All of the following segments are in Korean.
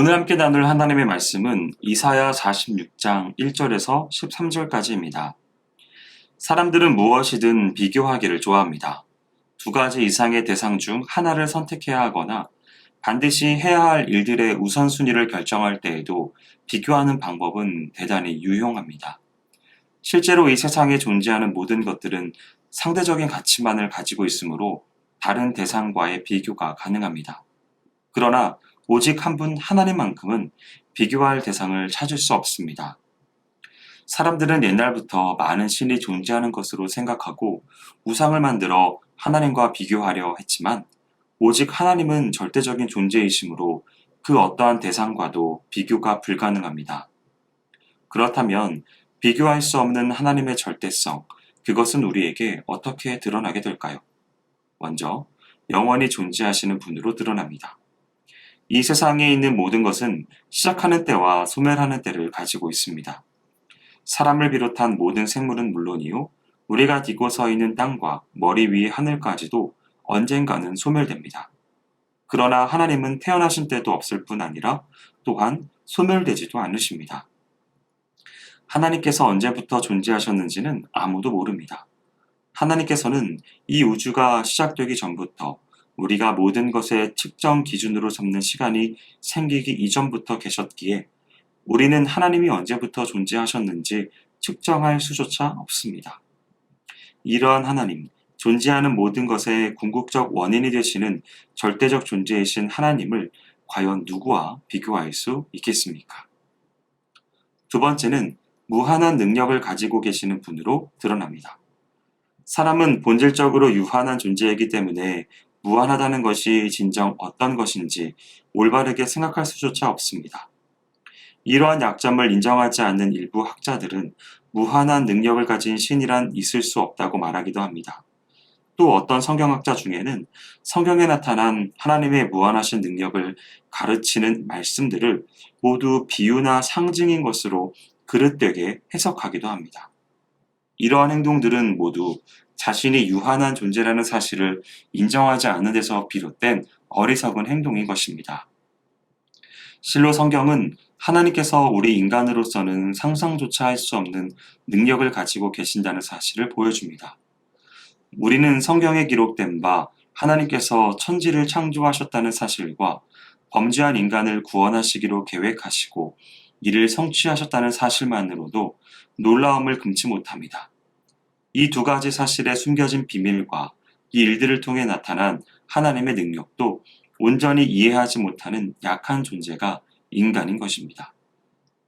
오늘 함께 나눌 하나님의 말씀은 이사야 46장 1절에서 13절까지입니다. 사람들은 무엇이든 비교하기를 좋아합니다. 두 가지 이상의 대상 중 하나를 선택해야 하거나 반드시 해야 할 일들의 우선순위를 결정할 때에도 비교하는 방법은 대단히 유용합니다. 실제로 이 세상에 존재하는 모든 것들은 상대적인 가치만을 가지고 있으므로 다른 대상과의 비교가 가능합니다. 그러나 오직 한 분 하나님만큼은 비교할 대상을 찾을 수 없습니다. 사람들은 옛날부터 많은 신이 존재하는 것으로 생각하고 우상을 만들어 하나님과 비교하려 했지만 오직 하나님은 절대적인 존재이시므로 그 어떠한 대상과도 비교가 불가능합니다. 그렇다면 비교할 수 없는 하나님의 절대성, 그것은 우리에게 어떻게 드러나게 될까요? 먼저 영원히 존재하시는 분으로 드러납니다. 이 세상에 있는 모든 것은 시작하는 때와 소멸하는 때를 가지고 있습니다. 사람을 비롯한 모든 생물은 물론이요, 우리가 딛고 서 있는 땅과 머리 위의 하늘까지도 언젠가는 소멸됩니다. 그러나 하나님은 태어나신 때도 없을 뿐 아니라 또한 소멸되지도 않으십니다. 하나님께서 언제부터 존재하셨는지는 아무도 모릅니다. 하나님께서는 이 우주가 시작되기 전부터 우리가 모든 것의 측정 기준으로 삼는 시간이 생기기 이전부터 계셨기에 우리는 하나님이 언제부터 존재하셨는지 측정할 수조차 없습니다. 이러한 하나님, 존재하는 모든 것의 궁극적 원인이 되시는 절대적 존재이신 하나님을 과연 누구와 비교할 수 있겠습니까? 두 번째는 무한한 능력을 가지고 계시는 분으로 드러납니다. 사람은 본질적으로 유한한 존재이기 때문에 무한하다는 것이 진정 어떤 것인지 올바르게 생각할 수조차 없습니다. 이러한 약점을 인정하지 않는 일부 학자들은 무한한 능력을 가진 신이란 있을 수 없다고 말하기도 합니다. 또 어떤 성경학자 중에는 성경에 나타난 하나님의 무한하신 능력을 가르치는 말씀들을 모두 비유나 상징인 것으로 그릇되게 해석하기도 합니다. 이러한 행동들은 모두 자신이 유한한 존재라는 사실을 인정하지 않는 데서 비롯된 어리석은 행동인 것입니다. 실로 성경은 하나님께서 우리 인간으로서는 상상조차 할 수 없는 능력을 가지고 계신다는 사실을 보여줍니다. 우리는 성경에 기록된 바 하나님께서 천지를 창조하셨다는 사실과 범죄한 인간을 구원하시기로 계획하시고 이를 성취하셨다는 사실만으로도 놀라움을 금치 못합니다. 이 두 가지 사실의 숨겨진 비밀과 이 일들을 통해 나타난 하나님의 능력도 온전히 이해하지 못하는 약한 존재가 인간인 것입니다.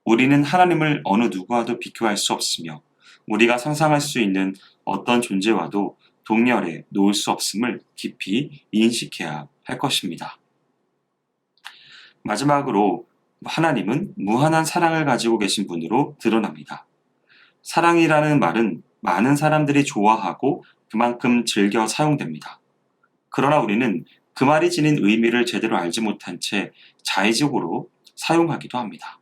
우리는 하나님을 어느 누구와도 비교할 수 없으며 우리가 상상할 수 있는 어떤 존재와도 동렬에 놓을 수 없음을 깊이 인식해야 할 것입니다. 마지막으로 하나님은 무한한 사랑을 가지고 계신 분으로 드러납니다. 사랑이라는 말은 많은 사람들이 좋아하고 그만큼 즐겨 사용됩니다. 그러나 우리는 그 말이 지닌 의미를 제대로 알지 못한 채 자의적으로 사용하기도 합니다.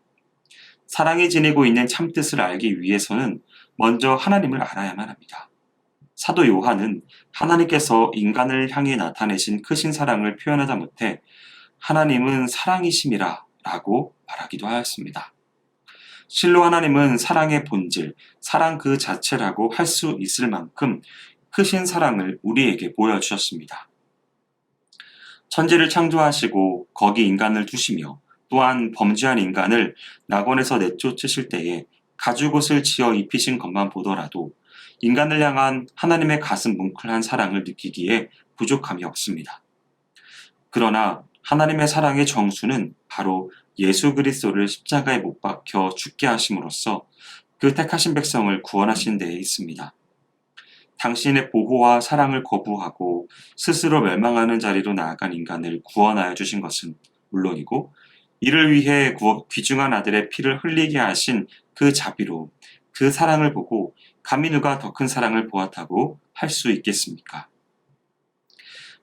사랑이 지니고 있는 참뜻을 알기 위해서는 먼저 하나님을 알아야만 합니다. 사도 요한은 하나님께서 인간을 향해 나타내신 크신 사랑을 표현하다 못해 하나님은 사랑이심이라 라고 말하기도 하였습니다. 실로 하나님은 사랑의 본질, 사랑 그 자체라고 할 수 있을 만큼 크신 사랑을 우리에게 보여주셨습니다. 천지를 창조하시고 거기 인간을 두시며 또한 범죄한 인간을 낙원에서 내쫓으실 때에 가죽옷을 지어 입히신 것만 보더라도 인간을 향한 하나님의 가슴 뭉클한 사랑을 느끼기에 부족함이 없습니다. 그러나 하나님의 사랑의 정수는 바로 예수 그리스도를 십자가에 못 박혀 죽게 하심으로써 그 택하신 백성을 구원하신 데에 있습니다. 당신의 보호와 사랑을 거부하고 스스로 멸망하는 자리로 나아간 인간을 구원하여 주신 것은 물론이고 이를 위해 귀중한 아들의 피를 흘리게 하신 그 자비로 그 사랑을 보고 감히 누가 더 큰 사랑을 보았다고 할 수 있겠습니까?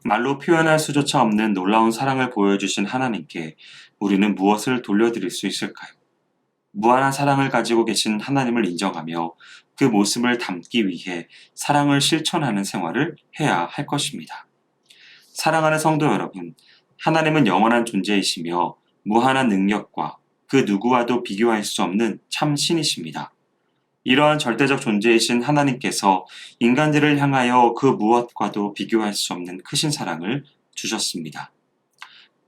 말로 표현할 수조차 없는 놀라운 사랑을 보여주신 하나님께 우리는 무엇을 돌려드릴 수 있을까요? 무한한 사랑을 가지고 계신 하나님을 인정하며 그 모습을 담기 위해 사랑을 실천하는 생활을 해야 할 것입니다. 사랑하는 성도 여러분, 하나님은 영원한 존재이시며 무한한 능력과 그 누구와도 비교할 수 없는 참 신이십니다. 이러한 절대적 존재이신 하나님께서 인간들을 향하여 그 무엇과도 비교할 수 없는 크신 사랑을 주셨습니다.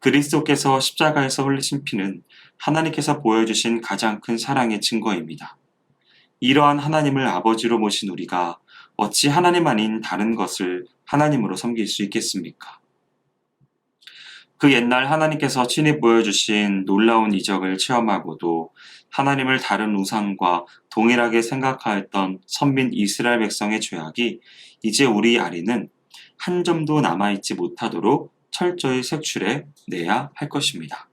그리스도께서 십자가에서 흘리신 피는 하나님께서 보여주신 가장 큰 사랑의 증거입니다. 이러한 하나님을 아버지로 모신 우리가 어찌 하나님 아닌 다른 것을 하나님으로 섬길 수 있겠습니까? 그 옛날 하나님께서 친히 보여주신 놀라운 이적을 체험하고도 하나님을 다른 우상과 동일하게 생각하였던 선민 이스라엘 백성의 죄악이 이제 우리 아리는 한 점도 남아있지 못하도록 철저히 색출해 내야 할 것입니다.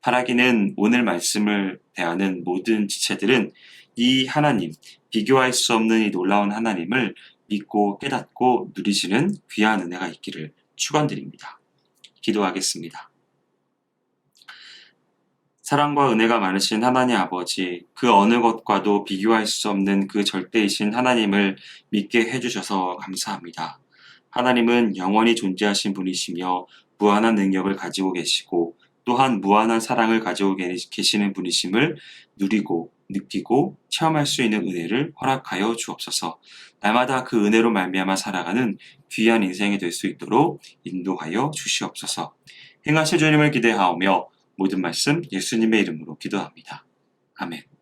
바라기는 오늘 말씀을 대하는 모든 지체들은 이 하나님, 비교할 수 없는 이 놀라운 하나님을 믿고 깨닫고 누리시는 귀한 은혜가 있기를 축원드립니다. 기도하겠습니다. 사랑과 은혜가 많으신 하나님 아버지, 그 어느 것과도 비교할 수 없는 그 절대이신 하나님을 믿게 해주셔서 감사합니다. 하나님은 영원히 존재하신 분이시며 무한한 능력을 가지고 계시고 또한 무한한 사랑을 가지고 계시는 분이심을 누리고 느끼고 체험할 수 있는 은혜를 허락하여 주옵소서. 날마다 그 은혜로 말미암아 살아가는 귀한 인생이 될 수 있도록 인도하여 주시옵소서. 행하실 주님을 기대하오며 모든 말씀 예수님의 이름으로 기도합니다. 아멘.